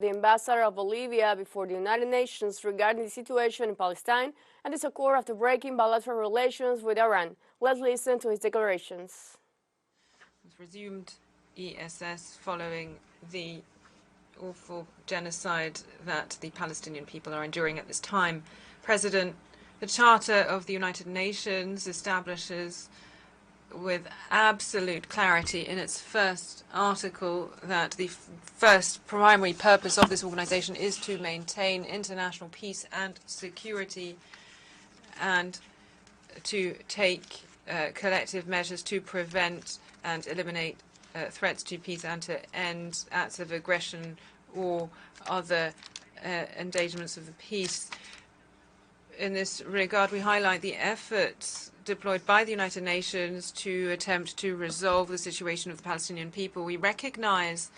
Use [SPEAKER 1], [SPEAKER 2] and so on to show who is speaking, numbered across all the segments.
[SPEAKER 1] the ambassador of Bolivia before the United Nations regarding the situation in Palestine and the support after breaking bilateral relations with Iran. Let's listen to his declarations.
[SPEAKER 2] Resumed ESS following the awful genocide that the Palestinian people are enduring at this time. President, the Charter of the United Nations establishes with absolute clarity in its first article that the first primary purpose of this organization is to maintain international peace and security and to take collective measures to prevent and eliminate threats to peace and to end acts of aggression or other endangerments of the peace. In this regard, we highlight the efforts deployed by the United Nations to attempt to resolve the situation of the Palestinian people. We recognize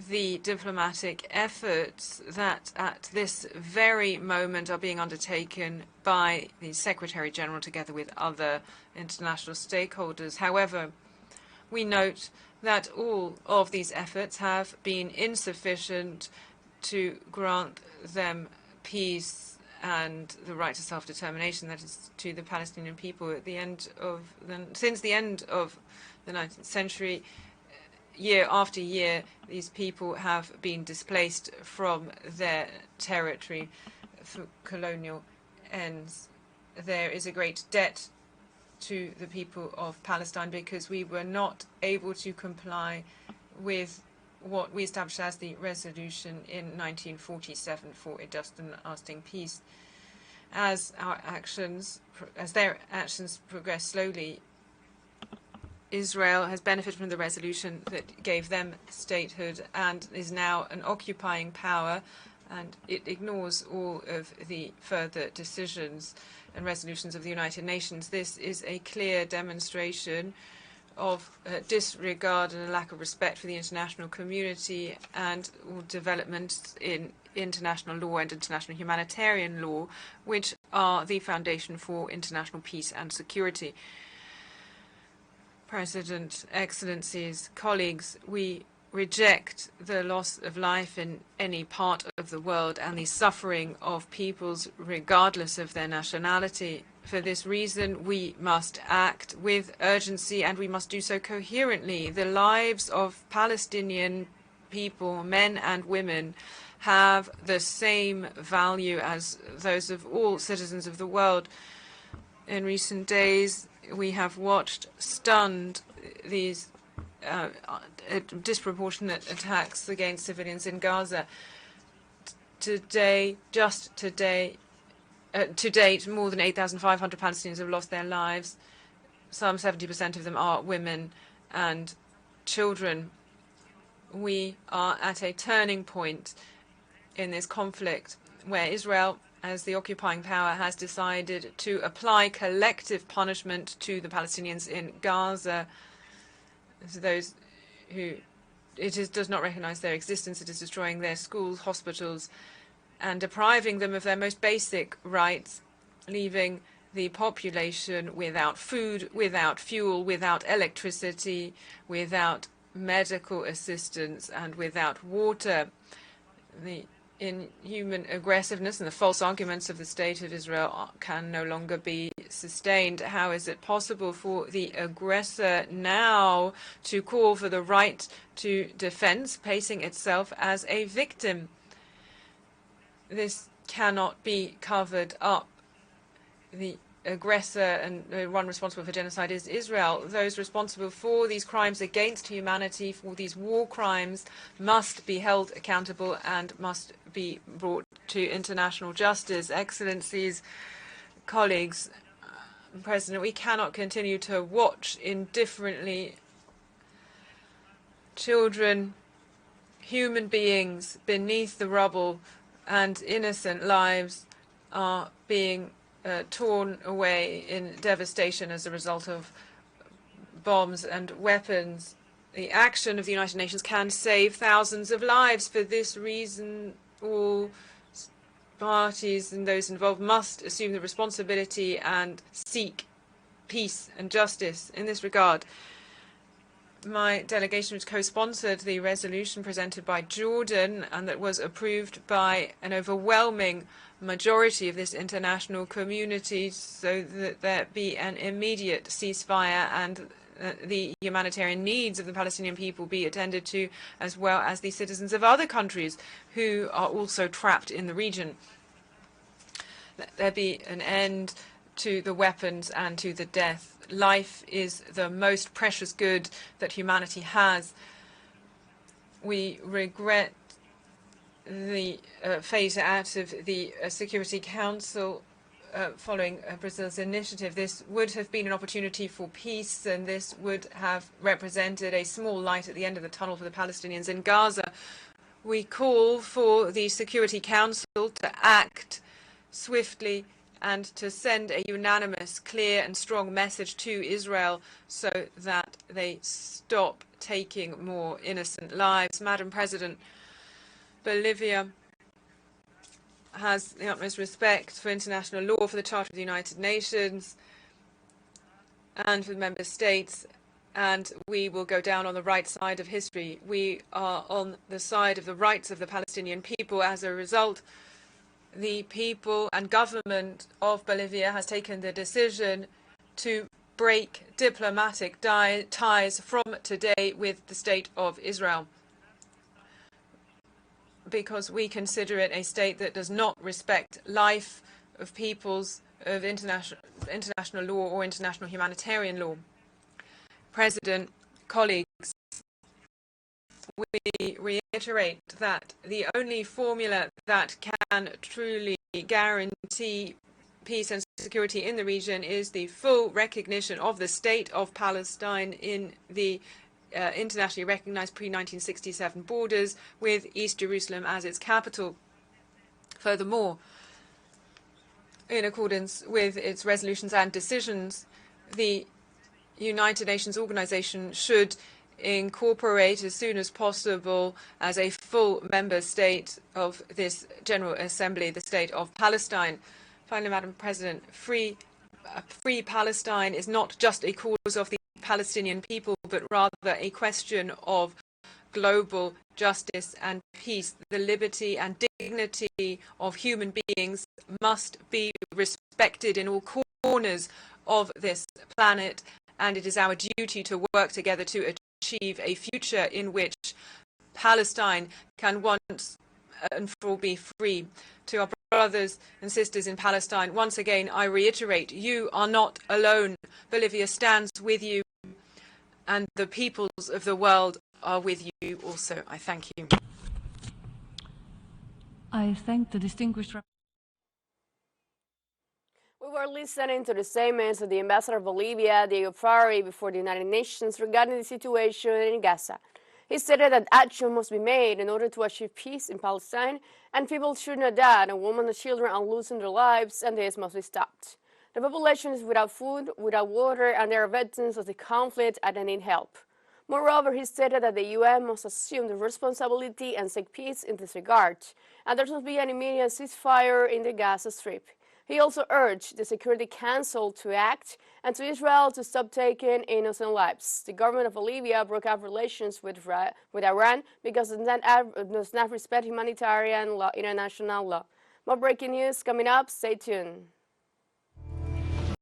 [SPEAKER 2] the diplomatic efforts that at this very moment are being undertaken by the Secretary General together with other international stakeholders. However, we note that all of these efforts have been insufficient to grant them peace and the right to self-determination, that is, to the Palestinian people. Since the end of the 19th century, year after year, these people have been displaced from their territory for colonial ends. There is a great debt to the people of Palestine because we were not able to comply with what we established as the resolution in 1947 for a just and lasting peace. As their actions progress slowly, Israel has benefited from the resolution that gave them statehood and is now an occupying power, and it ignores all of the further decisions and resolutions of the United Nations. This is a clear demonstration of disregard and a lack of respect for the international community and all developments in international law and international humanitarian law, which are the foundation for international peace and security. President, Excellencies, colleagues, we reject the loss of life in any part of the world and the suffering of peoples regardless of their nationality. For this reason, we must act with urgency and we must do so coherently. The lives of Palestinian people, men and women, have the same value as those of all citizens of the world. In recent days, we have watched stunned these disproportionate attacks against civilians in Gaza. To date, more than 8,500 Palestinians have lost their lives. Some 70% of them are women and children. We are at a turning point in this conflict where Israel, as the occupying power, has decided to apply collective punishment to the Palestinians in Gaza. To those who does not recognize their existence, it is destroying their schools, hospitals, and depriving them of their most basic rights, leaving the population without food, without fuel, without electricity, without medical assistance, and without water. The inhuman aggressiveness and the false arguments of the State of Israel can no longer be sustained. How is it possible for the aggressor now to call for the right to defense, placing itself as a victim? This cannot be covered up. The aggressor and the one responsible for genocide is Israel. Those responsible for these crimes against humanity, for these war crimes, must be held accountable and must be brought to international justice. Excellencies, colleagues, President, we cannot continue to watch indifferently children, human beings beneath the rubble, and innocent lives are being torn away in devastation as a result of bombs and weapons. The action of the United Nations can save thousands of lives. For this reason, all parties and those involved must assume the responsibility and seek peace and justice. In this regard, my delegation, which co-sponsored the resolution presented by Jordan and that was approved by an overwhelming majority of this international community, so that there be an immediate ceasefire and the humanitarian needs of the Palestinian people be attended to, as well as the citizens of other countries who are also trapped in the region. Let there be an end to the weapons and to the death. Life is the most precious good that humanity has. We regret the phase out of the Security Council following Brazil's initiative. This would have been an opportunity for peace, and this would have represented a small light at the end of the tunnel for the Palestinians in Gaza. We call for the Security Council to act swiftly and to send a unanimous, clear and strong message to Israel so that they stop taking more innocent lives. Madam President, Bolivia has the utmost respect for international law, for the Charter of the United Nations and for the member states, and we will go down on the right side of history. We are on the side of the rights of the Palestinian people. As a result, the people and government of Bolivia has taken the decision to break diplomatic ties from today with the State of Israel, because we consider it a state that does not respect life of peoples, of international law or international humanitarian law. President, colleagues, we reiterate that the only formula that can truly guarantee peace and security in the region is the full recognition of the State of Palestine in the internationally recognized pre-1967 borders, with East Jerusalem as its capital. Furthermore, in accordance with its resolutions and decisions, the United Nations organization should incorporate as soon as possible as a full member state of this General Assembly the State of Palestine. Finally, Madam President, free Palestine is not just a cause of the Palestinian people, but rather a question of global justice and peace. The liberty and dignity of human beings must be respected in all corners of this planet, and it is our duty to work together to achieve a future in which Palestine can once and for all be free. To our brothers and sisters in Palestine, once again, I reiterate, you are not alone. Bolivia stands with you, and the peoples of the world are with you also. I thank you.
[SPEAKER 3] I thank the distinguished
[SPEAKER 1] We were listening to the statements of the Ambassador of Bolivia, Diego Pary, before the United Nations regarding the situation in Gaza. He stated that action must be made in order to achieve peace in Palestine, and people should not die, and women and children are losing their lives, and this must be stopped. The population is without food, without water, and they are victims of the conflict and they need help. Moreover, he stated that the UN must assume the responsibility and seek peace in this regard, and there must be an immediate ceasefire in the Gaza Strip. He also urged the Security Council to act and to Israel to stop taking innocent lives. The government of Bolivia broke off relations with Iran because it does not respect humanitarian law, international law. More breaking news coming up. Stay tuned.